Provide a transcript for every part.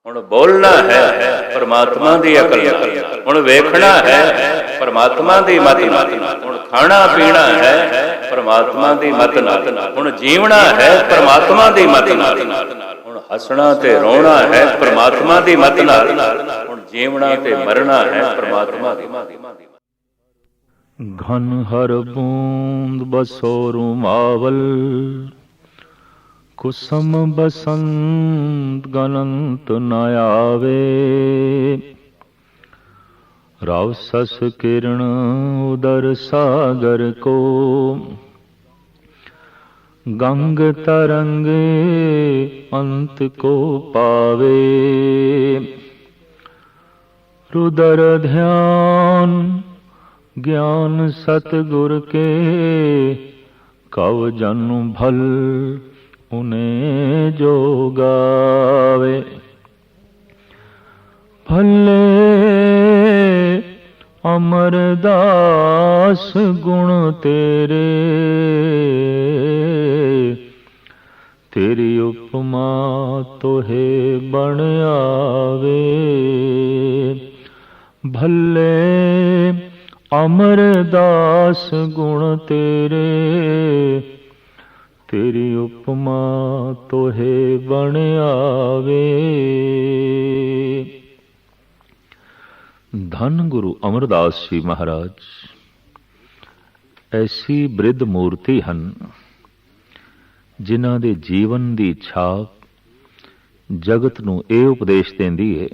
ਹੁਣ ਬੋਲਣਾ ਹੈ ਪਰਮਾਤਮਾ ਦੀ ਅਕਲ ਨਾਲ, ਹੁਣ ਵੇਖਣਾ ਹੈ ਪਰਮਾਤਮਾ ਦੀ ਮਤ ਨਾਲ, ਹੁਣ ਖਾਣਾ ਪੀਣਾ ਹੈ ਪਰਮਾਤਮਾ ਦੀ ਮਤ ਨਾਲ, ਹੁਣ ਜੀਵਣਾ ਹੈ ਪਰਮਾਤਮਾ ਦੀ ਮਤ ਨਾਲ, ਹੁਣ ਹੱਸਣਾ ਤੇ ਰੋਣਾ ਹੈ ਪਰਮਾਤਮਾ ਦੀ ਮਤ ਨਾਲ, ਹੁਣ ਜੀਵਣਾ ਤੇ ਮਰਨਾ ਹੈ ਪਰਮਾਤਮਾ ਦੀ ਮਤ ਨਾਲ। घन हर बूंद बसो रुमावल, कुसुम बसंत गनंत न आवे। राव सस किरण उदर सागर को, गंग तरंगे अंत को पावे। रुदर ध्यान ज्ञान सतगुर के, कव जन भल उन्हें जो गावे। भले अमरदास गुण तेरे, तेरी उपमा तोहे बन आवे। भले अमरदास गुण तेरे, तेरी उपमा तोहे बन आवे। धन गुरु अमरदास जी महाराज ऐसी बृद्ध मूर्ति ਹਨ ਜਿਨ੍ਹਾਂ ਦੇ ਜੀਵਨ ਦੀ ਛਾਪ ਜਗਤ ਨੂੰ ਇਹ ਉਪਦੇਸ਼ ਦਿੰਦੀ ਹੈ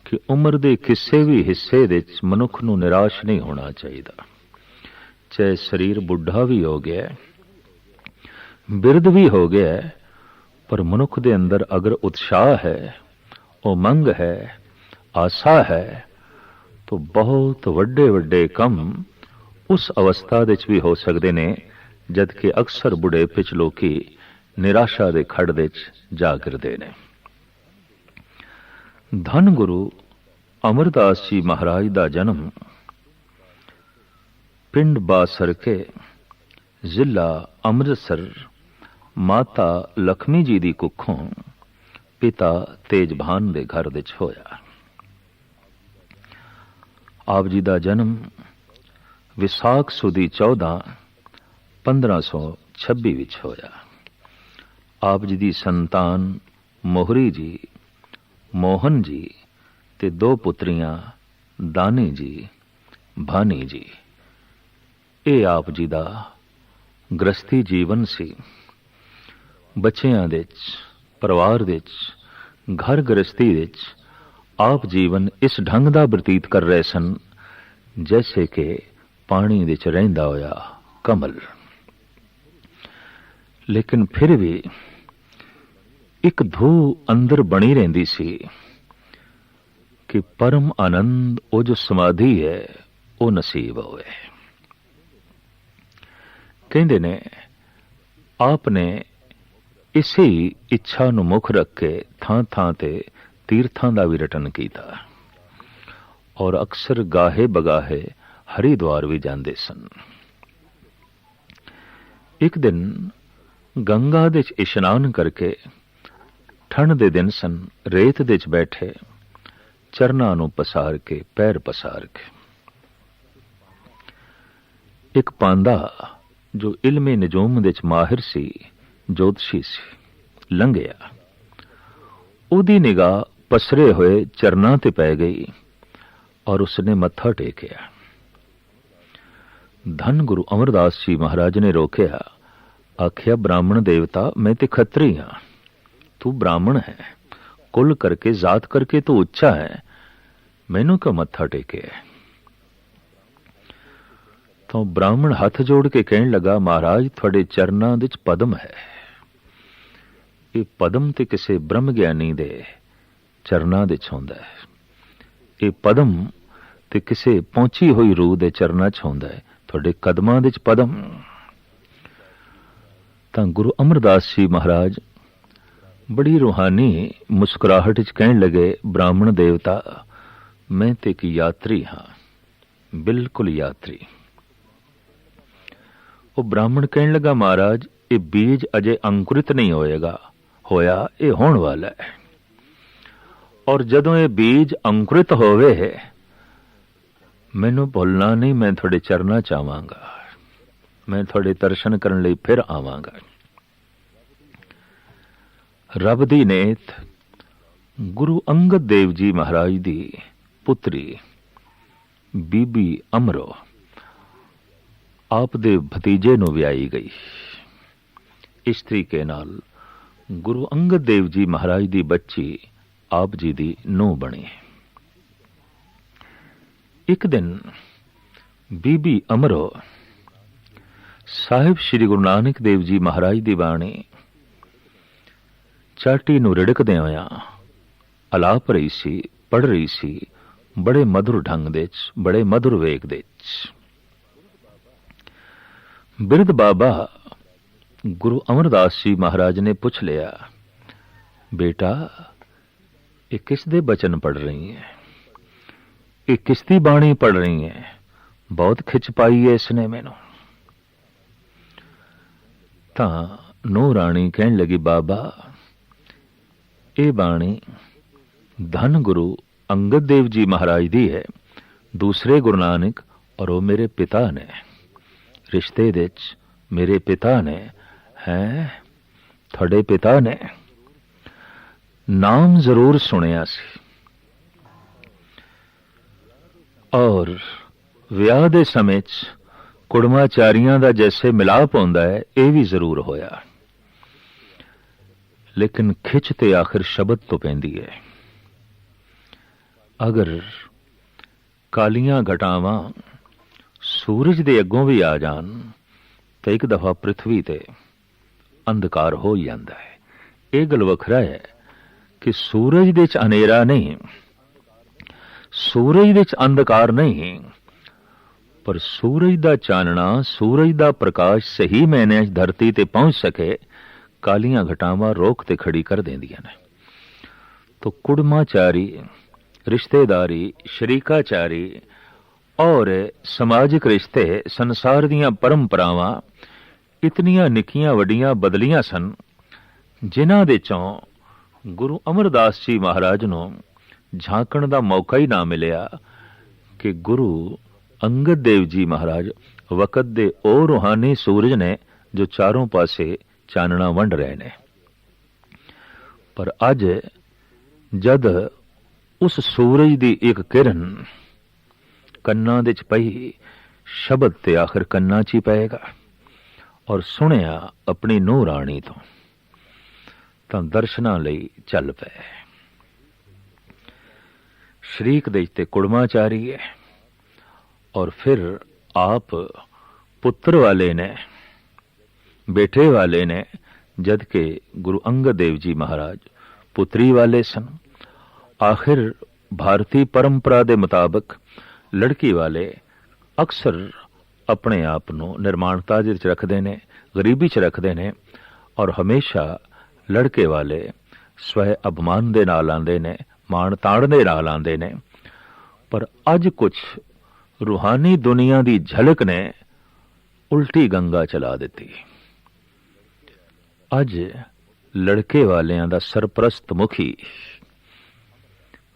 ਕਿ ਉਮਰ ਦੇ ਕਿਸੇ ਵੀ ਹਿੱਸੇ ਵਿੱਚ ਮਨੁੱਖ ਨੂੰ ਨਿਰਾਸ਼ ਨਹੀਂ ਹੋਣਾ ਚਾਹੀਦਾ। ਚਾਹੇ ਸਰੀਰ ਬੁੱਢਾ ਵੀ ਹੋ ਗਿਆ, ਬਿਰਧ ਵੀ ਹੋ ਗਿਆ, ਪਰ ਮਨੁੱਖ ਦੇ ਅੰਦਰ ਅਗਰ ਉਤਸ਼ਾਹ ਹੈ, ਉਮੰਗ ਹੈ, ਆਸਾ ਹੈ, ਤਾਂ ਬਹੁਤ ਵੱਡੇ ਵੱਡੇ ਕੰਮ ਉਸ ਅਵਸਥਾ ਵਿੱਚ ਵੀ ਹੋ ਸਕਦੇ ਨੇ ਜਦ ਕਿ ਅਕਸਰ ਬੁਢੇਪੇ 'ਚ ਲੋਕੀ ਨਿਰਾਸ਼ਾ ਦੇ ਖੱਡ ਵਿੱਚ ਜਾ ਗਿਰਦੇ ਨੇ। ਧੰਨ ਗੁਰੂ ਅਮਰਦਾਸ ਜੀ ਮਹਾਰਾਜ ਦਾ ਜਨਮ ਪਿੰਡ ਬਾਸਰਕੇ, ਜ਼ਿਲ੍ਹਾ ਅੰਮ੍ਰਿਤਸਰ, ਮਾਤਾ ਲਖਮੀ ਜੀ ਦੀ ਕੁੱਖੋਂ ਪਿਤਾ ਤੇਜਭਾਨ ਦੇ ਘਰ ਵਿੱਚ ਹੋਇਆ। ਆਪ ਜੀ ਦਾ ਜਨਮ ਵਿਸਾਖ ਸੁਦੀ 14 1526 ਵਿੱਚ ਹੋਇਆ। ਆਪ ਜੀ ਦੀ ਸੰਤਾਨ ਮੋਹਰੀ ਜੀ, ਮੋਹਨ ਜੀ ਤੇ ਦੋ ਪੁੱਤਰੀਆਂ ਦਾਨੀ ਜੀ, ਭਾਨੀ ਜੀ। ਇਹ ਆਪ ਜੀ ਦਾ ਗ੍ਰਸਤੀ ਜੀਵਨ ਸੀ। ਬੱਚਿਆਂ ਵਿੱਚ, ਪਰਿਵਾਰ ਵਿੱਚ, ਘਰ ਗ੍ਰਸਤੀ ਵਿੱਚ ਆਪ ਜੀਵਨ ਇਸ ਢੰਗ ਦਾ ਬਤੀਤ ਕਰ ਰਹੇ ਸਨ ਜੈਸੇ ਕਿ ਪਾਣੀ ਵਿੱਚ ਰਹਿੰਦਾ ਹੋਇਆ ਕਮਲ। ਲੇਕਿਨ ਫਿਰ ਵੀ ਇੱਕ ਧੂ ਅੰਦਰ ਬਣੀ ਰਹਿੰਦੀ ਸੀ ਕਿ ਪਰਮ ਆਨੰਦ ਉਹ ਜੋ ਸਮਾਧੀ ਹੈ ਉਹ ਨਸੀਬ ਹੋਵੇ। ਕਹਿੰਦੇ ਨੇ ਆਪ ਨੇ ਇਸੇ ਇੱਛਾ ਨੂੰ ਮੁੱਖ ਰੱਖ ਕੇ ਥਾਂ ਥਾਂ ਤੇ ਤੀਰਥਾਂ ਦਾ ਵੀ ਰਟਨ ਕੀਤਾ ਔਰ ਅਕਸਰ ਗਾਹੇ ਬਗਾਹੇ ਹਰਿਦੁਆਰ ਵੀ ਜਾਂਦੇ ਸਨ। ਇੱਕ ਦਿਨ ਗੰਗਾ ਦੇ 'ਚ ਇਸ਼ਨਾਨ ਕਰਕੇ, ਠੰਡ ਦੇ ਦਿਨ ਸਨ, ਰੇਤ ਦੇ 'ਚ ਬੈਠੇ, ਚਰਨਾਂ ਨੂੰ ਪਸਾਰ ਕੇ, ਪੈਰ ਪਸਾਰ ਕੇ, ਇੱਕ ਪਾਂਦਾ ਜੋ ਇਲਮੇ ਨਜੂਮ ਦੇ 'ਚ ਮਾਹਿਰ ਸੀ, ਜੋਤਸ਼ੀ ਸੀ, ਲੰਘਿਆ। ਉਹਦੀ ਨਿਗਾਹ ਪਸਰੇ ਹੋਏ ਚਰਨਾਂ ਤੇ ਪੈ ਗਈ ਔਰ ਉਸਨੇ ਮੱਥਾ ਟੇਕਿਆ। ਧੰਨ ਗੁਰੂ ਅਮਰਦਾਸ ਜੀ ਮਹਾਰਾਜ ਨੇ ਰੋਕਿਆ, ਆਖਿਆ, ਬ੍ਰਾਹਮਣ ਦੇਵਤਾ, ਮੈਂ ਤੇ ਖੱਤਰੀ ਹਾਂ, ਤੂੰ ਬ੍ਰਾਹਮਣ ਹੈ, ਕੁਲ ਕਰਕੇ, ਜ਼ਾਤ ਕਰਕੇ ਤੂੰ ਉੱਚਾ ਹੈ, ਮੈਨੂੰ ਕਿਉਂ ਮੱਥਾ ਟੇਕਿਆ? ਤਾਂ ਬ੍ਰਾਹਮਣ ਹੱਥ ਜੋੜ ਕੇ ਕਹਿਣ ਲੱਗਾ, ਮਹਾਰਾਜ ਤੁਹਾਡੇ ਚਰਨਾਂ ਵਿੱਚ ਪਦਮ ਹੈ। ਇਹ ਪਦਮ ਤੇ ਕਿਸੇ ਬ੍ਰਹਮ ਗਿਆਨੀ ਦੇ ਚਰਨਾਂ ਵਿੱਚ ਹੁੰਦਾ ਹੈ। ਇਹ ਪਦਮ ਤੇ ਕਿਸੇ ਪਹੁੰਚੀ ਹੋਈ ਰੂਹ ਦੇ ਚਰਨਾਂ 'ਚ ਹੁੰਦਾ ਹੈ। ਤੁਹਾਡੇ ਕਦਮਾਂ ਵਿੱਚ ਪਦਮ। ਤਾਂ ਗੁਰੂ ਅਮਰਦਾਸ ਜੀ ਮਹਾਰਾਜ ਬੜੀ ਰੂਹਾਨੀ ਮੁਸਕਰਾਹਟ 'ਚ ਕਹਿਣ ਲੱਗੇ, ਬ੍ਰਾਹਮਣ ਦੇਵਤਾ, ਮੈਂ ਤੇ ਇੱਕ ਯਾਤਰੀ ਹਾਂ, ਬਿਲਕੁਲ ਯਾਤਰੀ। ਉਹ ਬ੍ਰਾਹਮਣ ਕਹਿਣ ਲੱਗਾ, ਮਹਾਰਾਜ, ਇਹ ਬੀਜ ਅਜੇ ਅੰਕੁਰਿਤ ਨਹੀਂ ਹੋਇਆ, ਇਹ ਹੋਣ ਵਾਲਾ ਹੈ। ਔਰ ਜਦੋਂ ਇਹ ਬੀਜ ਅੰਕੁਰਿਤ ਹੋਵੇ, ਮੈਨੂੰ ਭੁੱਲਣਾ ਨਹੀਂ, ਮੈਂ ਤੁਹਾਡੇ ਚਰਨਾਂ ਚ ਆਵਾਂਗਾ, ਮੈਂ ਤੁਹਾਡੇ ਦਰਸ਼ਨ ਕਰਨ ਲਈ ਫਿਰ ਆਵਾਂਗਾ। ਰੱਬ ਦੀ ਨੇਤ ਗੁਰੂ ਅੰਗਦ ਦੇਵ ਜੀ ਮਹਾਰਾਜ ਦੀ ਪੁੱਤਰੀ ਬੀਬੀ ਅਮਰੋ ਆਪ ਦੇ ਭਤੀਜੇ ਨੂੰ ਵਿਆਹੀ ਗਈ। ਇਸ ਤਰੀਕੇ ਨਾਲ ਗੁਰੂ ਅੰਗਦ ਦੇਵ ਜੀ ਮਹਾਰਾਜ ਦੀ ਬੱਚੀ ਆਪ ਜੀ ਦੀ ਨੂੰਹ ਬਣੀ। ਇੱਕ ਦਿਨ ਬੀਬੀ ਅਮਰੋ ਸਾਹਿਬ ਸ੍ਰੀ ਗੁਰੂ ਨਾਨਕ ਦੇਵ ਜੀ ਮਹਾਰਾਜ ਦੀ ਬਾਣੀ ਚਾਟੀ ਨੂੰ ਰਿੜਕਦਿਆਂ ਹੋਇਆਂ ਅਲਾਪ ਰਹੀ ਸੀ, ਪੜ੍ਹ ਰਹੀ ਸੀ, ਬੜੇ ਮਧੁਰ ਢੰਗ ਦੇ ਚ, ਬੜੇ ਮਧੁਰ ਵੇਗ ਦੇ ਚ। ਬਿਰਧ ਬਾਬਾ ਗੁਰੂ ਅਮਰਦਾਸ ਜੀ ਮਹਾਰਾਜ ਨੇ ਪੁੱਛ ਲਿਆ, ਬੇਟਾ ਇਹ ਕਿਸ ਦੇ ਬਚਨ ਪੜ੍ਹ ਰਹੀ ਹੈ, ਇਹ ਕਿਸ ਦੀ ਬਾਣੀ ਪੜ੍ਹ ਰਹੀ ਹੈ? ਬਹੁਤ ਖਿੱਚ ਪਾਈ ਹੈ ਇਸਨੇ ਮੈਨੂੰ। ਤਾਂ ਨੂੰਹ ਰਾਣੀ ਕਹਿਣ ਲੱਗੀ, ਬਾਬਾ ਇਹ ਬਾਣੀ ਧੰਨ ਗੁਰੂ ਅੰਗਦ ਦੇਵ ਜੀ ਮਹਾਰਾਜ ਦੀ ਹੈ, ਦੂਸਰੇ ਗੁਰੂ ਨਾਨਕ, ਔਰ ਉਹ ਮੇਰੇ ਪਿਤਾ ਨੇ, ਰਿਸ਼ਤੇ ਦੇ ਚ ਮੇਰੇ ਪਿਤਾ ਨੇ। ਹੈ ਤੁਹਾਡੇ ਪਿਤਾ ਨੇ? ਨਾਮ ਜ਼ਰੂਰ ਸੁਣਿਆ ਸੀ, ਔਰ ਵਿਆਹ ਦੇ ਸਮੇਂ ਚ ਕੁੜਮਾਚਾਰੀਆਂ ਦਾ ਜੈਸੇ ਮਿਲਾਪ ਹੁੰਦਾ ਹੈ, ਇਹ ਵੀ ਜ਼ਰੂਰ ਹੋਇਆ। ਲੇਕਿਨ ਖਿੱਚ ਤੇ ਆਖਿਰ ਸ਼ਬਦ ਤੋਂ ਪੈਂਦੀ ਹੈ। ਅਗਰ ਕਾਲੀਆਂ ਘਟਾਵਾਂ ਸੂਰਜ ਦੇ ਅੱਗੋਂ ਵੀ ਆ ਜਾਣ ਤਾਂ ਇੱਕ ਦਫਾ ਪ੍ਰਿਥਵੀ ਤੇ ਅੰਧਕਾਰ ਹੋ ਜਾਂਦਾ ਹੈ। ਇਹ ਗੱਲ ਵੱਖਰਾ ਹੈ ਕਿ ਸੂਰਜ ਦੇ ਚ ਹਨੇਰਾ ਨਹੀਂ, ਸੂਰਜ ਦੇ ਚ ਅੰਧਕਾਰ ਨਹੀਂ, ਪਰ ਸੂਰਜ ਦਾ ਚਾਨਣਾ, ਸੂਰਜ ਦਾ ਪ੍ਰਕਾਸ਼ ਸਹੀ ਮਾਇਨਿਆਂ 'ਚ ਧਰਤੀ ਤੇ ਪਹੁੰਚ ਸਕੇ, ਕਾਲੀਆਂ ਘਟਾਵਾਂ ਰੋਕ ਤੇ ਖੜੀ ਕਰ ਦਿੰਦੀਆਂ ਨੇ। तो कुड़माचारी, रिश्तेदारी, शरीकाचारी और समाजिक रिश्ते संसार दीयां परंपरावां इतनियां निक्कियां वड्डियां बदलियां सन, जिन्हां दे चों गुरु अमरदास जी महाराज नूं झांकण दा मौका ही ना मिलिया कि गुरु अंगद देव जी महाराज वक़्त दे ओ रूहानी सूरज ने जो चारों पासे चानना वंड रहे ने। पर अज जद उस सूरज दी एक किरण कन्ना दे च पई, शब्द ते आखिर कन्ना च ही पएगा, और सुनिया अपनी नूह राणी तो तां दर्शनां लई चल पे। शरीक दे ते कुड़माचारी है, और फिर आप पुत्र वाले ने, बेटे वाले ने, जद के गुरु अंगद देव जी महाराज पुत्री वाले सन। आखिर भारतीय परंपरा दे मुताबिक लड़की वाले अक्सर अपने आप नूं निर्माणता दे विच रखदे ने, गरीबी च रखदे ने, और हमेशा लड़के वाले स्वै अभिमान दे नाल आंदे ने, मान ताण दे नाल आंदे ने। पर अज कुछ रूहानी दुनिया दी झलक ने उल्टी गंगा चला दी। अज लड़के वालियां दा सरप्रस्त मुखी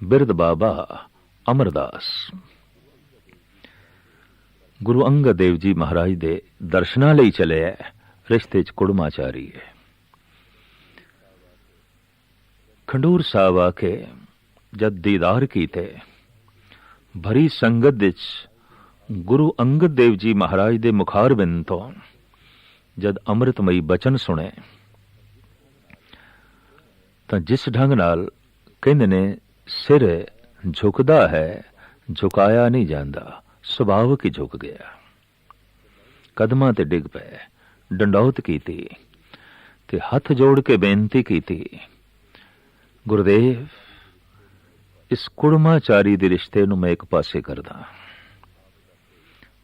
बिरद बाबा अमरदास गुरु अंगद देव जी महाराज दे दर्शनां लई चले है, रिश्ते च कुड़माचारी है। खंडूर साहब आके जद दीदार कीते, भरी संगत विच गुरु अंगद देव जी महाराज दे मुखारबिंद तो जद अमृतमई बचन सुने, तां जिस ढंग नाल कहंदे ने सिर झुकदा है, झुकाया नहीं जांदा, सुभावक ही झुक गया। कदमां ते डिग पे, डंडौत कीती ते हथ जोड़ के बेनती कीती, गुरुदेव इस कुड़माचारी दे रिश्ते नूं मैं एक पासे करदा।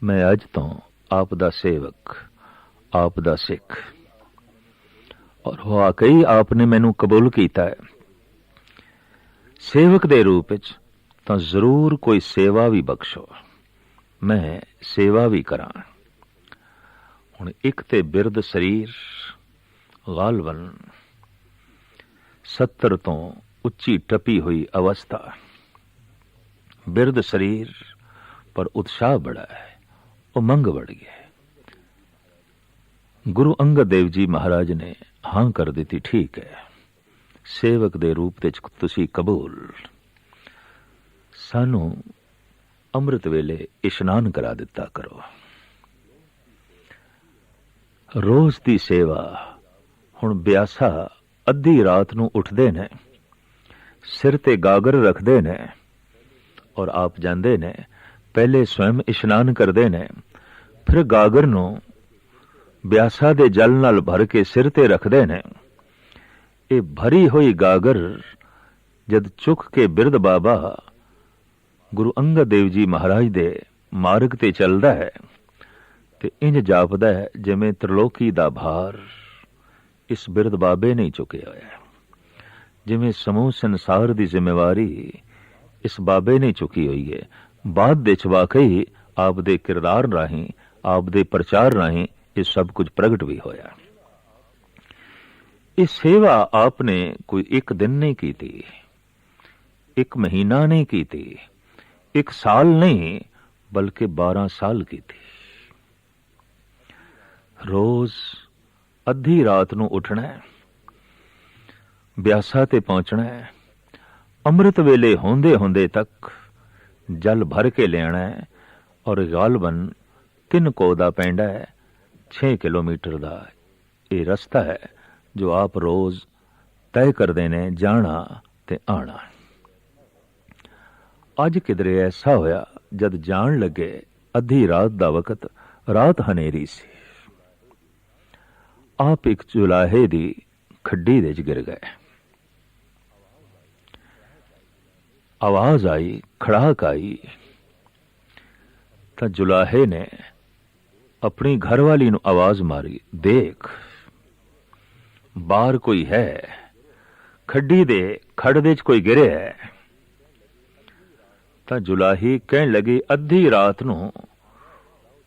मैं अज तो आप दा सेवक, आप दा सिख, और वाकई आपने मैनू कबूल कीता है सेवक दे रूप विच, तां जरूर कोई सेवा भी बख्शो, मैं सेवा भी करां। हुण एक ते बिरद शरीर गालबन 70 तो ਉੱਚੀ ਟਪੀ ਹੋਈ ਅਵਸਥਾ, ਬਿਰਧ ਸਰੀਰ ਪਰ ਉਤਸ਼ਾਹ ਬੜਾ ਹੈ, ਉਮੰਗ बढ़ गया। ਗੁਰੂ ਅੰਗਦ ਦੇਵ ਜੀ ਮਹਾਰਾਜ ਨੇ ਹਾਂ ਕਰ ਦਿੱਤੀ, ਠੀਕ ਹੈ, ਸੇਵਕ ਦੇ ਰੂਪ ਵਿੱਚ ਤੁਸੀਂ ਕਬੂਲ, ਸਾਨੂੰ ਅੰਮ੍ਰਿਤ ਵੇਲੇ ਇਸ਼ਨਾਨ ਕਰਾ ਦਿੱਤਾ ਕਰੋ। ਰੋਜ਼ ਦੀ ਸੇਵਾ। ਹੁਣ ਬਿਆਸਾ ਅੱਧੀ ਰਾਤ ਨੂੰ ਉੱਠਦੇ ਨੇ, ਸਿਰ ਤੇ ਗਾਗਰ ਰੱਖਦੇ ਨੇ ਔਰ ਆਪ ਜਾਂਦੇ ਨੇ, ਪਹਿਲੇ ਸਵੈਮ ਇਸ਼ਨਾਨ ਕਰਦੇ ਨੇ, ਫਿਰ ਗਾਗਰ ਨੂੰ ਬਿਆਸਾ ਦੇ ਜਲ ਨਾਲ ਭਰ ਕੇ ਸਿਰ ਤੇ ਰੱਖਦੇ ਨੇ। ਇਹ ਭਰੀ ਹੋਈ ਗਾਗਰ ਜਦ ਚੁੱਕ ਕੇ ਬਿਰਧ ਬਾਬਾ ਗੁਰੂ ਅੰਗਦ ਦੇਵ ਜੀ ਮਹਾਰਾਜ ਦੇ ਮਾਰਗ ਤੇ ਚੱਲਦਾ ਹੈ ਤੇ ਇੰਜ ਜਾਪਦਾ ਹੈ ਜਿਵੇਂ ਤ੍ਰਿਲੋਕੀ ਦਾ ਭਾਰ ਇਸ ਬਿਰਧ ਬਾਬੇ ਨੇ ਚੁੱਕਿਆ ਹੋਇਆ, ਜਿਵੇਂ ਸਮੂਹ ਸੰਸਾਰ ਦੀ ਜ਼ਿੰਮੇਵਾਰੀ ਇਸ ਬਾਬੇ ਨੇ ਚੁੱਕੀ ਹੋਈ ਹੈ। ਬਾਅਦ ਵਿੱਚ ਵਾਕਈ ਆਪ ਦੇ ਕਿਰਦਾਰ ਰਾਹੀਂ, ਆਪ ਦੇ ਪ੍ਰਚਾਰ ਰਾਹੀਂ ਇਹ ਸਭ ਕੁਝ ਪ੍ਰਗਟ ਵੀ ਹੋਇਆ। ਇਹ ਸੇਵਾ ਆਪਨੇ ਕੋਈ ਇੱਕ ਦਿਨ ਨਹੀਂ ਕੀਤੀ, ਇੱਕ ਮਹੀਨਾ ਨਹੀਂ ਕੀਤੀ, ਇੱਕ ਸਾਲ ਨਹੀਂ, ਬਲਕਿ 12 ਸਾਲ ਕੀਤੀ। ਰੋਜ਼ ਅੱਧੀ ਰਾਤ ਨੂੰ ਉੱਠਣਾ ਹੈ, ਬਿਆਸਾ ਤੇ ਪਹੁੰਚਣਾ ਹੈ, ਅੰਮ੍ਰਿਤ ਵੇਲੇ ਹੁੰਦੇ ਹੁੰਦੇ ਤੱਕ ਜਲ ਭਰ ਕੇ ਲਿਆਣਾ ਹੈ ਔਰ ਗਾਲਬਨ 3 ਕੋਹ ਦਾ ਪੈਂਡਾ ਹੈ, 6 ਕਿਲੋਮੀਟਰ ਦਾ ਇਹ ਰਸਤਾ ਹੈ ਜੋ ਆਪ ਰੋਜ਼ ਤੈਅ ਕਰਦੇ ਨੇ, ਜਾਣਾ ਤੇ ਆਣਾ। ਅੱਜ ਕਿਧਰੇ ਐਸਾ ਹੋਇਆ, ਜਦ ਜਾਣ ਲੱਗੇ ਅੱਧੀ ਰਾਤ ਦਾ ਵਕਤ, ਰਾਤ ਹਨੇਰੀ ਸੀ, ਆਪ ਇੱਕ ਜੁਲਾਹੇ ਦੀ ਖੱਡੀ ਦੇ ਵਿੱਚ ਗਿਰ ਗਏ। ਆਵਾਜ਼ ਆਈ, ਖੜਾਕ ਆਈ ਤਾਂ ਜੁਲਾਹੇ ਨੇ ਆਪਣੀ ਘਰਵਾਲੀ ਨੂੰ ਆਵਾਜ਼ ਮਾਰੀ, ਦੇਖ ਬਾਹਰ ਕੋਈ ਹੈ, ਖੱਡੀ ਦੇ ਖੜ ਦੇ ਚ ਕੋਈ ਗਿਰਿਆ ਹੈ। ਤਾਂ ਜੁਲਾਹੀ ਕਹਿਣ ਲੱਗੀ, ਅੱਧੀ ਰਾਤ ਨੂੰ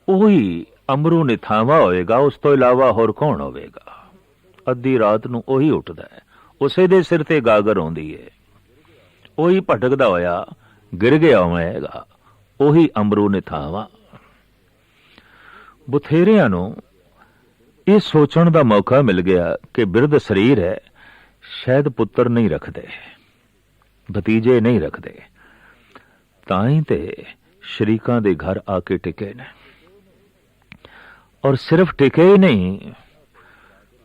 ਉਹੀ ਅਮਰੂ ਨਿਥਾਵਾ ਹੋਏਗਾ, ਉਸ ਤੋਂ ਇਲਾਵਾ ਹੋਰ ਕੌਣ ਹੋਵੇਗਾ? ਅੱਧੀ ਰਾਤ ਨੂੰ ਉਹੀ ਉੱਠਦਾ ਹੈ, ਉਸੇ ਦੇ ਸਿਰ ਤੇ ਗਾਗਰ ਆਉਂਦੀ ਹੈ, ਉਹੀ ਭਟਕਦਾ ਹੋਇਆ ਗਿਰ ਗਿਆ ਹੋਵੇਗਾ, ਉਹੀ ਅਮਰੂ ਨਿਥਾਵਾ। ਬਥੇਰਿਆਂ ਨੂੰ ਇਹ ਸੋਚਣ ਦਾ ਮੌਕਾ ਮਿਲ ਗਿਆ ਕਿ ਬਿਰਧ ਸਰੀਰ ਹੈ, ਸ਼ਾਇਦ ਪੁੱਤਰ ਨਹੀਂ ਰੱਖਦੇ, ਭਤੀਜੇ ਨਹੀਂ ਰੱਖਦੇ, ਤਾਂ ਹੀ ਤੇ ਸ਼ਰੀਕਾਂ ਦੇ ਘਰ ਆ ਕੇ ਟਿਕੇ ਨੇ, ਔਰ ਸਿਰਫ ਟਿਕੇ ਹੀ ਨਹੀਂ,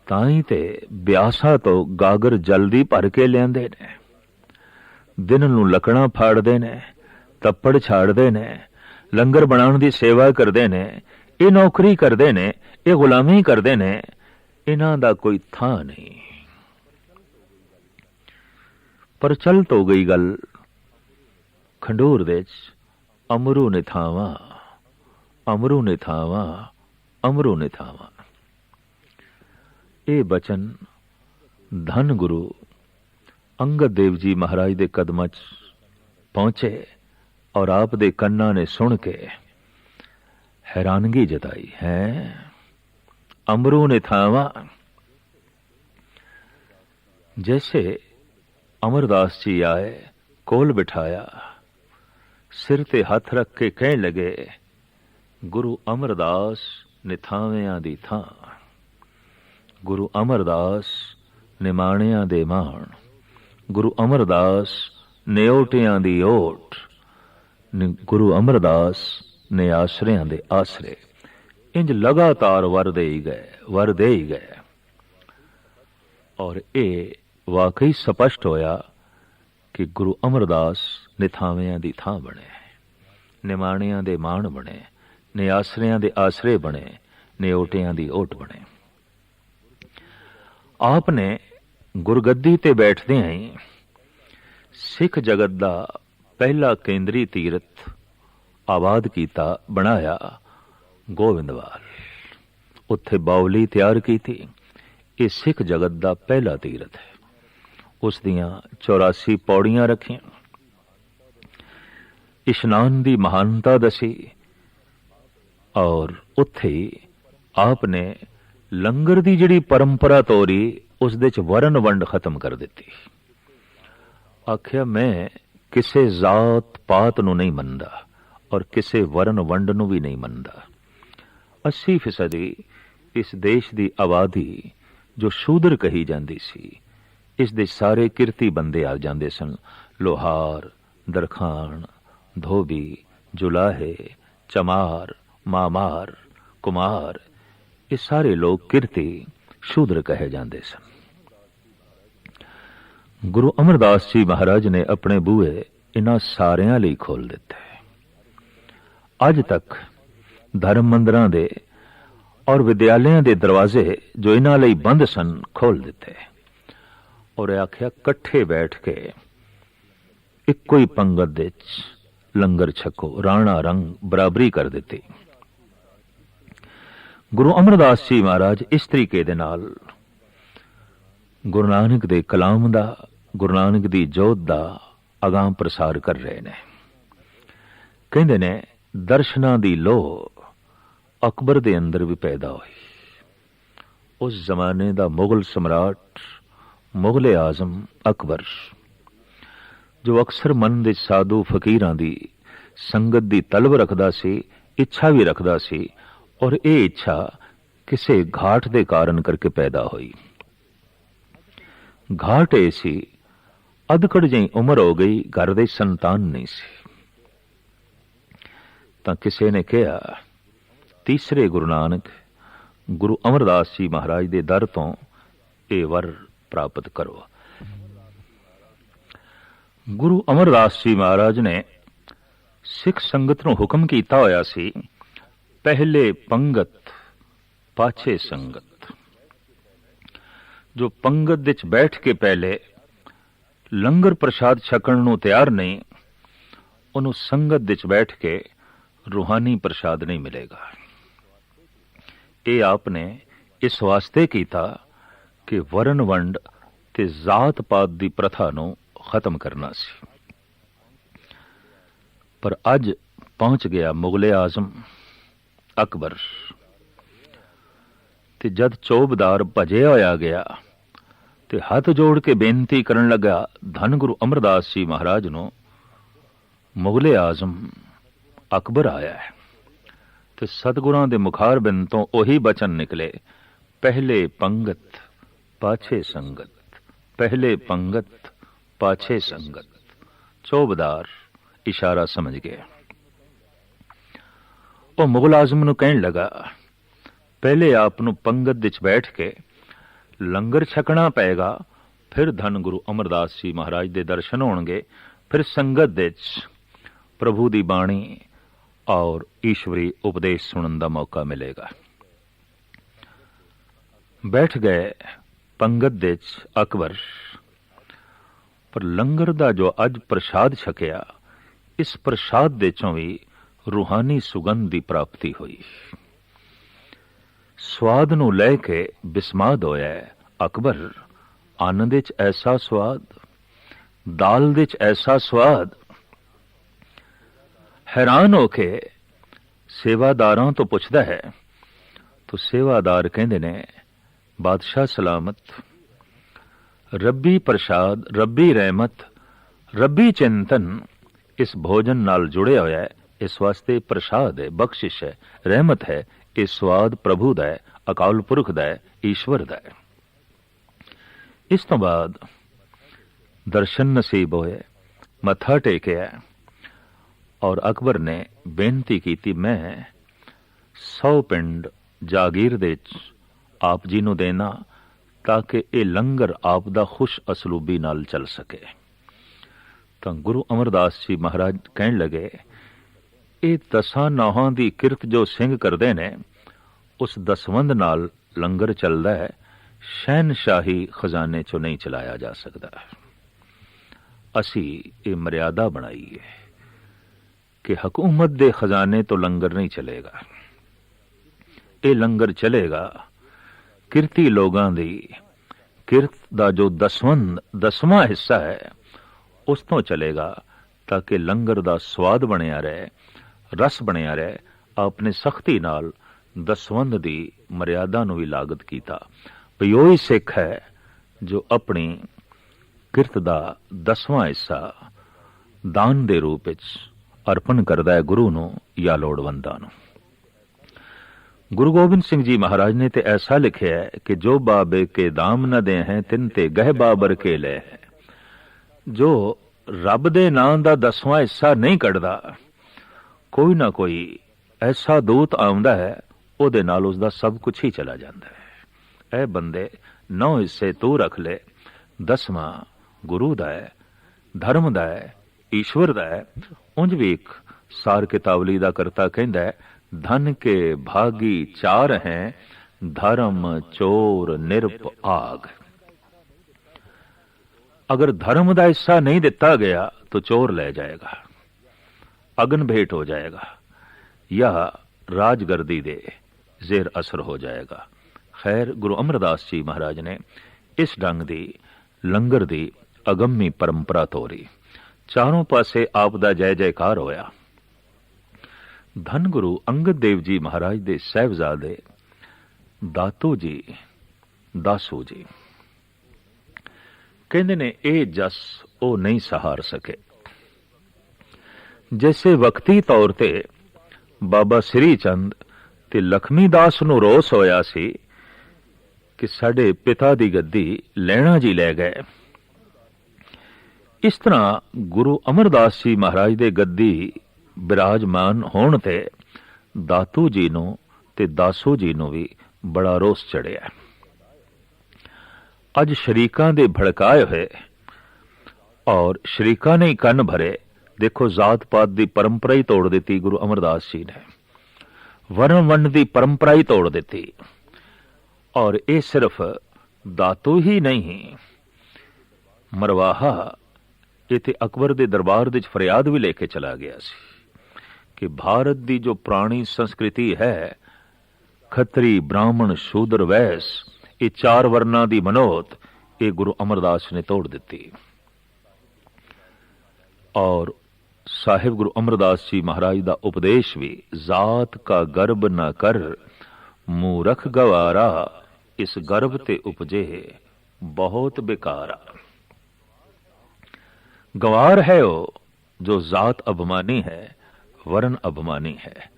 ਤਾਂ ਹੀ ਤੇ ਬਿਆਸਾ ਤੋਂ ਗਾਗਰ ਜਲਦੀ ਭਰ ਕੇ ਲਿਆਂਦੇ ਨੇ, ਦਿਨ ਨੂੰ ਲੱਕੜਾਂ ਫਾੜਦੇ ਨੇ, ਤੱਪੜ ਛਾੜਦੇ ਨੇ, ਲੰਗਰ ਬਣਾਉਣ ਦੀ ਸੇਵਾ ਕਰਦੇ ਨੇ, ਇਹ ਨੌਕਰੀ ਕਰਦੇ ਨੇ, ਇਹ ਗੁਲਾਮੀ ਕਰਦੇ ਨੇ, ਇਹਨਾਂ ਦਾ ਕੋਈ ਥਾਂ ਨਹੀਂ। ਪਰ ਚੱਲ ਤੋਂ ਗਈ ਗੱਲ ਖੰਡੂਰ ਵਿੱਚ, ਅਮਰੂ ਨਿਥਾਵਾ, ਅਮਰੂ ਨਿਥਾਵਾ, ਅਮਰੂ ਨਿਥਾਵਾ। ਇਹ ਬਚਨ ਧੰਨ ਗੁਰੂ ਅੰਗਦ ਦੇਵ ਜੀ ਮਹਾਰਾਜ ਦੇ ਕਦਮਾਂ 'ਚ ਪਹੁੰਚੇ ਔਰ ਆਪ ਦੇ ਕੰਨਾਂ ਨੇ ਸੁਣ ਕੇ हैरानगी जताई है। अमरू ने थावा, जैसे अमरदास जी आए, कोल बिठाया, सिर ते हथ रख के कहने लगे, गुरु अमरदास निथावियां दी थां, गुरु अमरदास निमाणियां दे मान, गुरु अमरदास निओटियां दी ओट, गुरु अमरदास ने आसरियां दे आसरे। इंज लगातार वर दे ही गए और ये वाकई स्पष्ट होया कि गुरु अमरदास निथावियां दी थां बने, निमाणियां दे मान बने, ने आसरियां दे आसरे बने, ने ओटियां दी ओट बने। आपने गुरगद्दी ते बैठदे ही सिख जगत दा पहला केंद्री तीरथ आबाद कीता, बनाया गोविंदवाल, उत्थे बावली तैयार की थी। ये सिख जगत दा पहला तीरथ है। उस दियां 84 पौड़ियां रखियां, इशनान दी महानता दसी और उत्थे आपने लंगर दी जिहड़ी परंपरा तोरी उस दे च वरण वंड खत्म कर दिती। ਆਖਿਆ ਮੈਂ ਕਿਸੇ ਜ਼ਾਤ ਪਾਤ ਨੂੰ ਨਹੀਂ ਮੰਨਦਾ ਔਰ ਕਿਸੇ ਵਰਨ ਵੰਡ ਨੂੰ ਵੀ ਨਹੀਂ ਮੰਨਦਾ। 80% ਇਸ ਦੇਸ਼ ਦੀ ਆਬਾਦੀ ਜੋ ਸ਼ੂਦਰ ਕਹੀ ਜਾਂਦੀ ਸੀ, ਇਸ ਦੇ ਸਾਰੇ ਕਿਰਤੀ ਬੰਦੇ ਆ ਜਾਂਦੇ ਸਨ। ਲੋਹਾਰ, ਦਰਖਾਨ, ਧੋਬੀ, ਜੁਲਾਹੇ, ਚਮਾਰ, ਮਾਮਾਰ, ਕੁਮਾਰ, ਇਹ ਸਾਰੇ ਲੋਕ ਕਿਰਤੀ ਸ਼ੂਦਰ ਕਹੇ ਜਾਂਦੇ ਸਨ। ਗੁਰੂ ਅਮਰਦਾਸ ਜੀ ਮਹਾਰਾਜ ਨੇ ਆਪਣੇ ਬੂਹੇ ਇਹਨਾਂ ਸਾਰਿਆਂ ਲਈ ਖੋਲ ਦਿੱਤੇ। ਅੱਜ ਤੱਕ ਧਰਮ ਮੰਦਰਾਂ ਦੇ ਔਰ ਵਿਦਿਆਲਿਆਂ ਦੇ ਦਰਵਾਜ਼ੇ ਜੋ ਇਹਨਾਂ ਲਈ ਬੰਦ ਸਨ ਖੋਲ ਦਿੱਤੇ ਔਰ ਆਖਿਆ ਇਕੱਠੇ ਬੈਠ ਕੇ ਇੱਕੋ ਹੀ ਪੰਗਤ ਦੇ ਵਿੱਚ ਲੰਗਰ ਛਕੋ। ਰਾਣਾ ਰੰਗ ਬਰਾਬਰੀ ਕਰ ਦਿੱਤੀ। ਗੁਰੂ ਅਮਰਦਾਸ ਜੀ ਮਹਾਰਾਜ ਇਸ ਤਰੀਕੇ ਦੇ ਨਾਲ ਗੁਰੂ ਨਾਨਕ ਦੇ ਕਲਾਮ ਦਾ, ਗੁਰੂ ਨਾਨਕ ਦੀ ਜੋਤ ਦਾ ਅਗਾਂਹ ਪ੍ਰਸਾਰ ਕਰ ਰਹੇ ਨੇ। ਕਹਿੰਦੇ ਨੇ ਦਰਸ਼ਨਾਂ ਦੀ ਲੋਹ ਅਕਬਰ ਦੇ ਅੰਦਰ ਵੀ ਪੈਦਾ ਹੋਈ। ਉਸ ਜ਼ਮਾਨੇ ਦਾ ਮੁਗਲ ਸਮਰਾਟ, ਮੁਗਲ ਆਜ਼ਮ ਅਕਬਰ, ਜੋ ਅਕਸਰ ਮਨ ਦੇ ਸਾਧੂ ਫਕੀਰਾਂ ਦੀ ਸੰਗਤ ਦੀ ਤਲਬ ਰੱਖਦਾ ਸੀ, ਇੱਛਾ ਵੀ ਰੱਖਦਾ ਸੀ ਔਰ ਇਹ ਇੱਛਾ ਕਿਸੇ ਘਾਟ ਦੇ ਕਾਰਨ ਕਰਕੇ ਪੈਦਾ ਹੋਈ। ਘਾਟ ਇਹ ਸੀ, ਅਧਕੜ ਜਿਹੀ ਉਮਰ ਹੋ ਗਈ, ਘਰ ਦੇ ਸੰਤਾਨ ਨਹੀਂ ਸੀ। ਤਾਂ ਕਿਸੇ ਨੇ ਕਿਹਾ ਤੀਸਰੇ ਗੁਰੂ ਨਾਨਕ ਗੁਰੂ ਅਮਰਦਾਸ ਜੀ ਮਹਾਰਾਜ ਦੇ ਦਰ ਤੋਂ ਇਹ ਵਰ ਪ੍ਰਾਪਤ ਕਰੋ। ਗੁਰੂ ਅਮਰਦਾਸ ਜੀ ਮਹਾਰਾਜ ਨੇ ਸਿੱਖ ਸੰਗਤ ਨੂੰ ਹੁਕਮ ਕੀਤਾ ਹੋਇਆ ਸੀ, ਪਹਿਲੇ ਪੰਗਤ ਪਾਛੇ ਸੰਗਤ। ਜੋ ਪੰਗਤ ਵਿੱਚ ਬੈਠ ਕੇ ਪਹਿਲੇ ਲੰਗਰ ਪ੍ਰਸ਼ਾਦ ਛਕਣ ਨੂੰ ਤਿਆਰ ਨਹੀਂ, ਉਹਨੂੰ ਸੰਗਤ ਵਿੱਚ ਬੈਠ ਕੇ ਰੂਹਾਨੀ ਪ੍ਰਸ਼ਾਦ ਨਹੀਂ ਮਿਲੇਗਾ। ਇਹ ਆਪ ਨੇ ਇਸ ਵਾਸਤੇ ਕੀਤਾ ਕਿ ਵਰਨ ਵੰਡ ਤੇ ਜ਼ਾਤ ਪਾਤ ਦੀ ਪ੍ਰਥਾ ਨੂੰ ਖਤਮ ਕਰਨਾ ਸੀ। ਪਰ ਅੱਜ ਪਹੁੰਚ ਗਿਆ ਮੁਗਲ ਆਜ਼ਮ ਅਕਬਰ, ਤੇ ਜਦ ਚੌਬਦਾਰ ਭਜਿਆ ਹੋਇਆ ਗਿਆ ਤੇ ਹੱਥ ਜੋੜ ਕੇ ਬੇਨਤੀ ਕਰਨ ਲੱਗਾ ਧੰਨ ਗੁਰੂ ਅਮਰਦਾਸ ਜੀ ਮਹਾਰਾਜ ਨੂੰ, ਮੁਗਲ ਆਜ਼ਮ ਅਕਬਰ ਆਇਆ ਹੈ। ਤੇ ਸਤਿਗੁਰਾਂ ਦੇ ਮੁਖਾਰਬਿੰਦ ਤੋਂ ਉਹੀ ਬਚਨ ਨਿਕਲੇ, ਪਹਿਲੇ ਪੰਗਤ ਪਾਛੇ ਸੰਗਤ, ਪਹਿਲੇ ਪੰਗਤ ਪਾਛੇ ਸੰਗਤ। ਚੌਬਦਾਰ ਇਸ਼ਾਰਾ ਸਮਝ ਗਿਆ। ਉਹ ਮੁਗਲ ਆਜ਼ਮ ਨੂੰ ਕਹਿਣ ਲੱਗਾ, ਪਹਿਲੇ ਆਪ ਨੂੰ ਪੰਗਤ ਵਿੱਚ ਬੈਠ ਕੇ ਲੰਗਰ ਛਕਣਾ ਪਏਗਾ, ਫਿਰ ਧੰਨ ਗੁਰੂ ਅਮਰਦਾਸ ਜੀ ਮਹਾਰਾਜ ਦੇ ਦਰਸ਼ਨ ਹੋਣਗੇ, ਫਿਰ ਸੰਗਤ ਵਿੱਚ ਪ੍ਰਭੂ ਦੀ ਬਾਣੀ ਔਰ ਈਸ਼ਵਰੀ ਉਪਦੇਸ਼ ਸੁਣਨ ਦਾ ਮੌਕਾ ਮਿਲੇਗਾ। ਬੈਠ ਗਏ ਪੰਗਤ ਵਿੱਚ ਅਕਬਰ। ਪਰ ਲੰਗਰ ਦਾ ਜੋ ਅੱਜ ਪ੍ਰਸ਼ਾਦ ਛਕਿਆ, ਇਸ ਪ੍ਰਸ਼ਾਦ ਦੇ ਚੋਂ ਵੀ ਰੂਹਾਨੀ ਸੁਗੰਧ ਦੀ ਪ੍ਰਾਪਤੀ ਹੋਈ। ਸਵਾਦ ਨੂੰ ਲੈ ਕੇ ਬਿਸਮਾਦ ਹੋਇਆ ਅਕਬਰ। ਅੰਨ ਵਿੱਚ ਐਸਾ ਸਵਾਦ, ਦਾਲ ਵਿੱਚ ਐਸਾ ਸਵਾਦ। ਹੈਰਾਨ ਹੋ ਕੇ ਸੇਵਾਦਾਰਾਂ ਤੋਂ ਪੁੱਛਦਾ ਹੈ, ਤਾਂ ਸੇਵਾਦਾਰ ਕਹਿੰਦੇ ਨੇ, ਬਾਦਸ਼ਾਹ ਸਲਾਮਤ, ਰੱਬੀ ਪ੍ਰਸ਼ਾਦ, ਰੱਬੀ ਰਹਿਮਤ, ਰੱਬੀ ਚਿੰਤਨ ਇਸ ਭੋਜਨ ਨਾਲ ਜੁੜਿਆ ਹੋਇਆ ਹੈ। ਇਸ ਵਾਸਤੇ ਪ੍ਰਸ਼ਾਦ ਹੈ, ਬਖਸ਼ਿਸ਼ ਹੈ, ਰਹਿਮਤ ਹੈ। ਇਹ ਸਵਾਦ ਪ੍ਰਭੂ ਦਾ ਹੈ, ਅਕਾਲ ਪੁਰਖ ਦਾ ਹੈ, ਈਸ਼ਵਰ ਦਾ ਹੈ। ਇਸ ਤੋਂ ਬਾਅਦ ਦਰਸ਼ਨ ਨਸੀਬ ਹੋਏ, ਮੱਥਾ ਟੇਕਿਆ ਔਰ ਅਕਬਰ ਨੇ ਬੇਨਤੀ ਕੀਤੀ, ਮੈਂ 100 ਪਿੰਡ ਜਾਗੀਰ ਦੇ ਵਿੱਚ ਆਪ ਜੀ ਨੂੰ ਦੇਣਾ, ਤਾਂ ਕਿ ਇਹ ਲੰਗਰ ਆਪ ਦਾ ਖੁਸ਼ ਅਸਲੂਬੀ ਨਾਲ ਚੱਲ ਸਕੇ। ਤਾਂ ਗੁਰੂ ਅਮਰਦਾਸ ਜੀ ਮਹਾਰਾਜ ਕਹਿਣ ਲੱਗੇ, ਇਹ 10 ਨੌਹਾਂ ਦੀ ਕਿਰਤ ਜੋ ਸਿੰਘ ਕਰਦੇ ਨੇ, ਉਸ ਦਸਵੰਧ ਨਾਲ ਲੰਗਰ ਚੱਲਦਾ ਹੈ, ਸ਼ਹਿਨਸ਼ਾਹੀ ਖਜ਼ਾਨੇ ਚੋਂ ਨਹੀਂ ਚਲਾਇਆ ਜਾ ਸਕਦਾ। ਅਸੀਂ ਇਹ ਮਰਿਆਦਾ ਬਣਾਈ ਹੈ ਕਿ ਹਕੂਮਤ ਦੇ ਖਜ਼ਾਨੇ ਤੋਂ ਲੰਗਰ ਨਹੀਂ ਚਲੇਗਾ। ਇਹ ਲੰਗਰ ਚਲੇਗਾ ਕਿਰਤੀ ਲੋਕਾਂ ਦੀ ਕਿਰਤ ਦਾ ਜੋ ਦਸਵੰਧ, 10ਵਾਂ ਹਿੱਸਾ ਹੈ, ਉਸ ਤੋਂ ਚਲੇਗਾ, ਤਾਂ ਕਿ ਲੰਗਰ ਦਾ ਸਵਾਦ ਬਣਿਆ ਰਹੇ, ਰਸ ਬਣਿਆ ਰਹੇ। ਆਪਨੇ ਸਖਤੀ ਨਾਲ ਦਸਵੰਧ ਦੀ ਮਰਿਆਦਾ ਨੂੰ ਵੀ ਲਾਗਤ ਕੀਤਾ। ਵੀ ਉਹੀ ਸਿੱਖ ਹੈ ਜੋ ਆਪਣੀ ਕਿਰਤ ਦਾ 10ਵਾਂ ਹਿੱਸਾ ਦਾਨ ਦੇ ਰੂਪ ਵਿੱਚ ਅਰਪਣ ਕਰਦਾ ਹੈ ਗੁਰੂ ਨੂੰ ਜਾਂ ਲੋੜਵੰਦਾਂ ਨੂੰ। ਗੁਰੂ ਗੋਬਿੰਦ ਸਿੰਘ ਜੀ ਮਹਾਰਾਜ ਨੇ ਤੇ ਐਸਾ ਲਿਖਿਆ ਹੈ ਕਿ ਜੋ ਬਾਬੇ ਕੇ ਦਾਮ ਨ ਦੇ ਹੈ ਤਿਨ ਤੇ ਗਹਿ ਬਾਬਰ ਕੇ ਲੈ ਹੈ। ਜੋ ਰੱਬ ਦੇ ਨਾਂ ਦਾ 10ਵਾਂ ਹਿੱਸਾ ਨਹੀਂ ਕੱਢਦਾ, ਕੋਈ ਨਾ ਕੋਈ ਐਸਾ ਦੂਤ ਆਉਂਦਾ ਹੈ, ਉਹਦੇ ਨਾਲ ਉਸਦਾ ਸਭ ਕੁਝ ਹੀ ਚਲਾ ਜਾਂਦਾ ਹੈ। ਇਹ ਬੰਦੇ 9 ਹਿੱਸੇ ਤੂੰ ਰੱਖ ਲੈ, 10ਵਾਂ ਗੁਰੂ ਦਾ ਹੈ, ਧਰਮ ਦਾ ਹੈ, ਈਸ਼ਵਰ ਦਾ ਹੈ। ਉਂਝ ਵੀ ਇੱਕ ਸਾਰ ਕਿਤਾਵਲੀ ਦਾ ਕਰਤਾ ਕਹਿੰਦਾ ਹੈ, ਧਨ ਕੇ ਭਾਗੀ 4 ਹੈ, ਧਰਮ ਚੋਰ ਨਿਰਪ ਆਗ। अगर धर्म का हिस्सा नहीं दिता गया तो चोर ले जाएगा, अगन भेंट हो जाएगा या राजगर्दी दे जेर असर हो जाएगा। खैर, गुरु अमरदास जी महाराज ने इस ढंग की लंगर की अगम्मी परंपरा तोरी। चारों पासे आप दा जय जयकार होया। धन गुरु अंगद देव जी महाराज दे साहिबजादे दातू जी दासू जी कहते ने ये जस वो नहीं सहार सके। जैसे वक्ती तौर ते बाबा श्री चंद ते लक्ष्मी दास नूं रोस होया सी कि साडे पिता दी गद्दी लैणा जी लै गए, इस तरह गुरु अमरदास जी महाराज दे गद्दी विराजमान होण ते दातू जी नूं ते दासू जी नूं भी बड़ा रोस चढ़िया। अज शरीकां दे भड़काए हुए और शरीकां ने कन भरे। देखो, जात पात की परंपरा ही तोड़ दी गुरु अमरदास जी ने, वर्ण वर्ण की परंपरा ही तोड़ दी। और ये सिर्फ दातू ही नहीं, मरवाहा इत्थे अकबर के दरबार विच फरियाद भी लेके चला गया सी कि भारत की जो पुरानी संस्कृति है, खत्री ब्राह्मण शूद्र वैस, ये 4 वर्णा की मनोत ये गुरु अमरदास ने तोड़ दी। और साहिब गुरु अमरदास जी महाराज का उपदेश भी, जात का गर्भ न कर मूरख गवारा, इस गर्भ ते उपजे बहुत बेकारा। गवार है वो जो जात अभिमानी है, वर्ण अभिमानी है।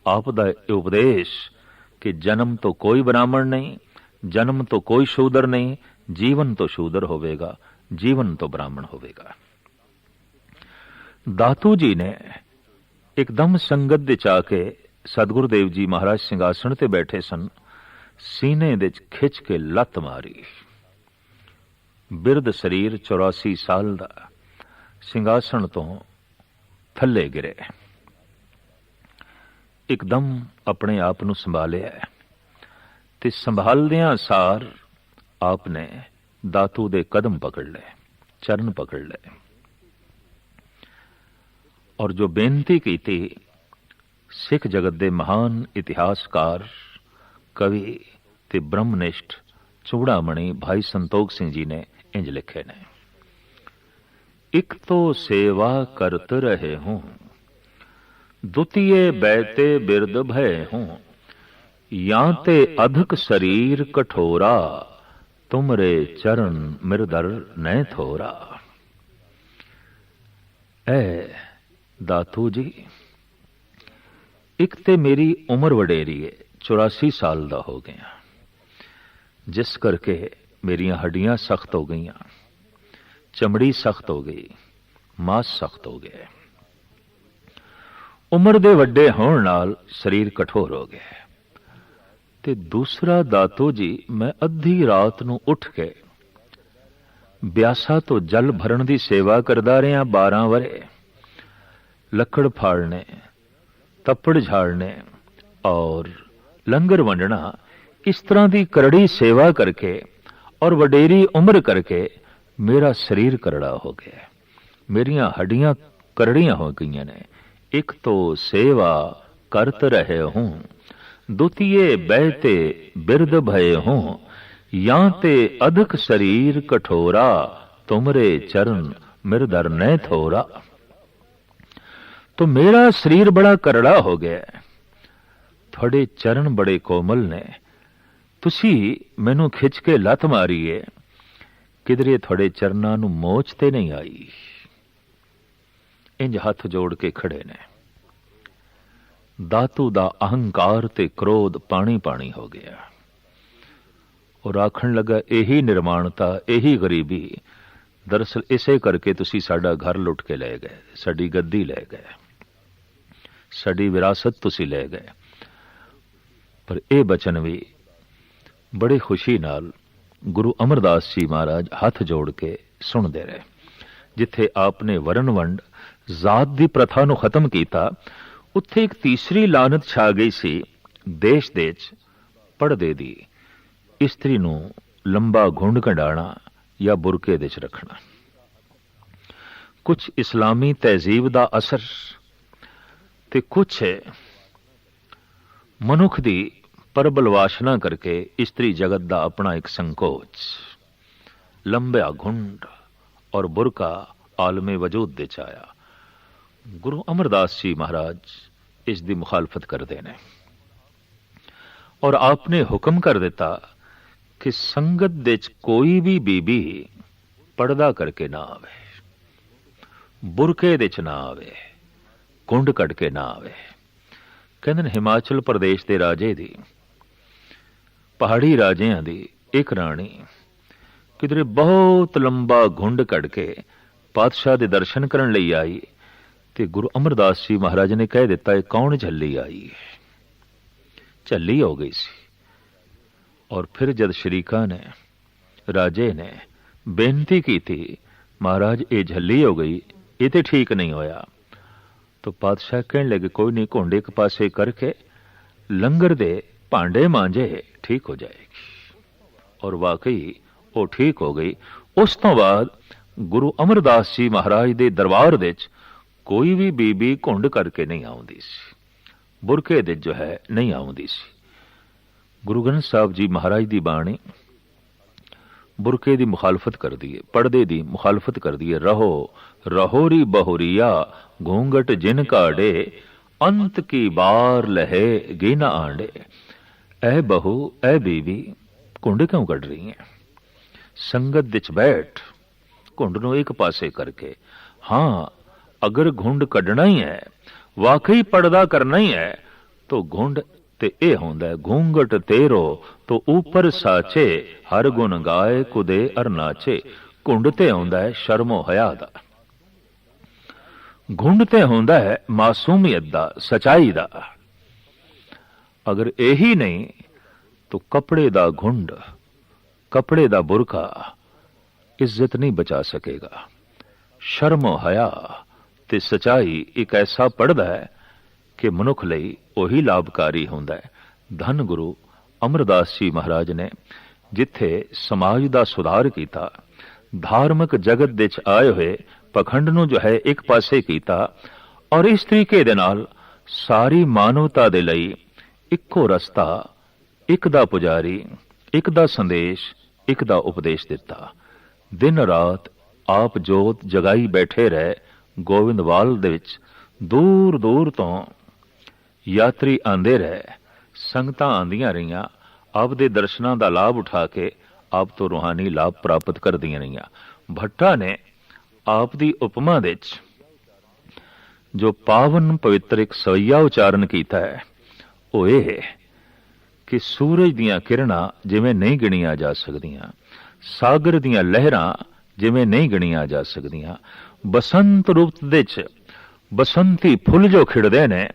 आपदा उपदेश कि जन्म तो कोई ब्राह्मण नहीं, जन्म तो कोई शूदर नहीं, जीवन तो शूदर होवेगा, जीवन तो ब्राह्मण होवेगा। दातू जी ने एकदम संगत दे चाके सतगुरुदेव जी महाराज सिंघासन ते बैठे सन, सीने दे खिच के लत मारी। बिरद शरीर 84 साल दा सिंघासन तो थले गिरे। एकदम अपने आप नूं संभालिया ते संभालदियां सार आपने दातू दे कदम पकड़ ले, चरण पकड़ ले, और जो बेनती की थी सिख जगत दे महान इतिहासकार कवि ते ब्रह्मनिष्ठ चूड़ामणि भाई संतोख सिंह जी ने इंज लिखे ने। एक तो सेवा करत रहे हूं, द्वितीय बैते बिरद भय हूं, या ते अधिक शरीर कठोरा, तुमरे चरण मिरदर न थोरा। ऐ दातू जी, एक ते मेरी उम्र वडेरी है, 84 साल दा हो गया, जिस करके मेरियां हड्डियां सख्त हो गई, चमड़ी सख्त हो गई, मांस सख्त हो गए। उम्र दे वड्डे होण नाल शरीर कठोर हो गया। ते दूसरा दातो जी, मैं अद्धी रात नूं उठ के ब्यासा तो जल भरण की सेवा करदा रहा 12 वरे। लकड़ फाड़ने, तप्पड़ झाड़ने और लंगर वंडना, इस तरह की करड़ी सेवा करके और वडेरी उम्र करके मेरा शरीर करड़ा हो गया, मेरियां हड्डियां करड़ियां हो गई ने। एक तो सेवा करत रहे हूं, द्वितीय बैते बिरद भय हूं, या ते अधिक शरीर कठोरा, तुमरे चरण मिरदर न थोरा। तो मेरा शरीर बड़ा करड़ा हो गया, थोड़े चरण बड़े कोमल ने, तुसी मैनू खिंच के लत मारी है किधरे थोड़े चरनां नूं मोच ते नहीं आई। इंज हथ जोड़ के खड़े ने। दातू दा अहंकार ते क्रोध पानी पानी हो गया और आखण लगा यही निर्माणता, यही गरीबी, दरअसल इसे करके तुसी साडा घर लुट के ले गए, साडी गद्दी ले गए, साडी विरासत तुसी ले गए। पर यह बचन भी बड़ी खुशी नाल गुरु अमरदास जी महाराज हाथ जोड़ के सुनते रहे। जिथे आपने वरण वंड जात दी प्रथा नूं खत्म किया, उत्थे एक तीसरी लानत छा गई सी, देश दे पड़दे दी, इस्त्री नूं लंबा घुंड कंडाणा या बुरके दे च रखना। कुछ इस्लामी तहजीब दा असर ते कुछ मनुख दी प्रबल वासना करके इस्त्री जगत दा अपना एक संकोच, लंबा घुंड और बुरका आलमे वजूद दे आया। गुरु अमरदास जी महाराज इस दी मुखालफत करते ने और आपने हुक्म कर दिता कि संगत दे कोई भी बीबी पर्दा करके ना आवे, बुरके दे च ना आवे, घुंड कट के ना आवे। कहंदे हिमाचल प्रदेश के राजे दी, पहाड़ी राजियां दी एक राणी किधरे बहुत लंबा घुंड कट के पातशाह दे दर्शन करन लई आई ते गुरु अमरदास जी महाराज ने कह दिता है कौन झल्ली आई है। झल्ली हो गई सी। और फिर जद शरीका ने, राजे ने बेनती की थी, महाराज ये झल्ली हो गई, ये तो ठीक नहीं होया, तो पातशाह कहने लगे कोई नहीं, घुंड एक पासे करके लंगर दे भांडे मांजे, ठीक हो जाएगी। और वाकई वो ठीक हो गई। उस तो बाद गुरु अमरदास जी महाराज दे दरबार दे कोई भी बीबी घुंड करके नहीं आउंदी सी, बुरके दे जो है नहीं आउंदी सी। गुरु ग्रंथ साहब जी महाराज दी बाणी बुरके दी मुखालफत कर दी है, पर्दे दी मुखालफत कर दी है। रहो रहोरी बहुरिया घूंघट जिन काड़े, अंत की बार लहे गिना आंडे। ऐ बहू, ऐ बीवी, घुंड क्यों कट रही है? संगत दिच बैठ घुंड नूं एक पासे करके। हाँ, अगर घुंड कढ़ना ही है, वाकई पर्दा करना ही है, तो घुंड ते ए होंदा है घूंघट तेरो तो ऊपर साचे, हर गुण गाए कुदे अर नाचे। घुंड ते होंदा है शर्मो हया दा, घुंड ते होंदा है मासूमियत दा, सच्चाई दा। अगर यही नहीं तो कपड़े दा घुंड, कपड़े दा बुरका इज्जत नहीं बचा सकेगा। शर्मो हया ते सच्चाई एक ऐसा पर्दा है कि मनुख लई ਉਹੀ ਲਾਭਕਾਰੀ ਹੁੰਦਾ ਹੈ। ਧੰਨ ਗੁਰੂ ਅਮਰਦਾਸ ਜੀ ਮਹਾਰਾਜ ਨੇ ਜਿੱਥੇ ਸਮਾਜ ਦਾ ਸੁਧਾਰ ਕੀਤਾ, ਧਾਰਮਿਕ ਜਗਤ ਦੇ ਚ ਆਏ ਹੋਏ ਪਖੰਡ ਨੂੰ ਜੋ ਹੈ ਇੱਕ ਪਾਸੇ ਕੀਤਾ, ਔਰ ਇਸ ਤਰੀਕੇ ਦੇ ਨਾਲ ਸਾਰੀ ਮਾਨਵਤਾ ਦੇ ਲਈ ਇੱਕੋ ਰਸਤਾ, ਇੱਕ ਦਾ ਪੁਜਾਰੀ, ਇੱਕ ਦਾ ਸੰਦੇਸ਼, ਇੱਕ ਦਾ ਉਪਦੇਸ਼ ਦਿੱਤਾ। ਦਿਨ ਰਾਤ ਆਪ ਜੋਤ ਜਗਾਈ ਬੈਠੇ ਰਹੇ। ਗੋਬਿੰਦਵਾਲ ਦੇ ਵਿੱਚ ਦੂਰ ਦੂਰ ਤੋਂ यात्री आंदे रहे, संगतां आंदियां रहियां, आप दे दर्शनां दा लाभ उठा के आप तो रूहानी लाभ प्राप्त कर दियां रहियां। भट्टा ने आप दी उपमा दे जो पावन पवित्र एक सवैया उचारण कीता है, वो ये है कि सूरज दियां किरणां जिवें नहीं गिणियां जा सकदियां, सागर दियां लहरां जिवें नहीं गिणियां जा सकदियां, बसंत रुत दे च बसंती फुल जो खिड़दे ने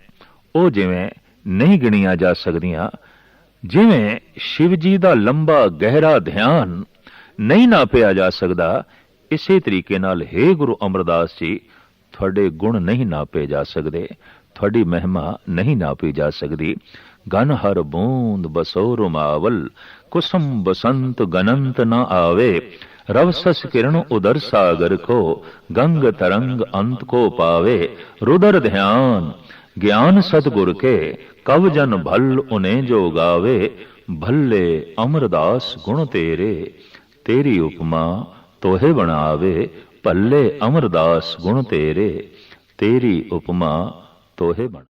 ਉਹ ਜਿਵੇਂ ਨਹੀਂ ਗਿਣੀਆਂ ਜਾ ਸਕਦੀਆਂ, ਜਿਵੇਂ शिव जी ਦਾ ਲੰਬਾ ਗਹਿਰਾ ਧਿਆਨ ਨਹੀਂ ਨਾਪਿਆ ਜਾ ਸਕਦਾ, ਇਸੇ ਤਰੀਕੇ ਨਾਲ हे ਗੁਰੂ ਅਮਰਦਾਸ ਜੀ ਤੁਹਾਡੇ ਗੁਣ ਨਹੀਂ ਨਾਪੇ ਜਾ ਸਕਦੇ, ਤੁਹਾਡੀ ਮਹਿਮਾ ਨਹੀਂ ਨਾਪੀ ਜਾ ਸਕਦੀ। ਗਨ ਹਰ ਬੂੰਦ ਬਸੋ ਰੁਮਾਵਲ, ਕੁਸਮ ਬਸੰਤ ਗਨੰਤ ਨਾ ਆਵੇ, रवसस किरण उदर सागर को, गंग तरंग अंत को पावे। रुदर ध्यान ज्ञान सतगुर के, कव जन भल उन्हें जो गावे। भल्ले अमरदास गुण तेरे, तेरी उपमा तोहे बनावे। भल्ले अमरदास गुण तेरे, तेरी उपमा तोहे बना।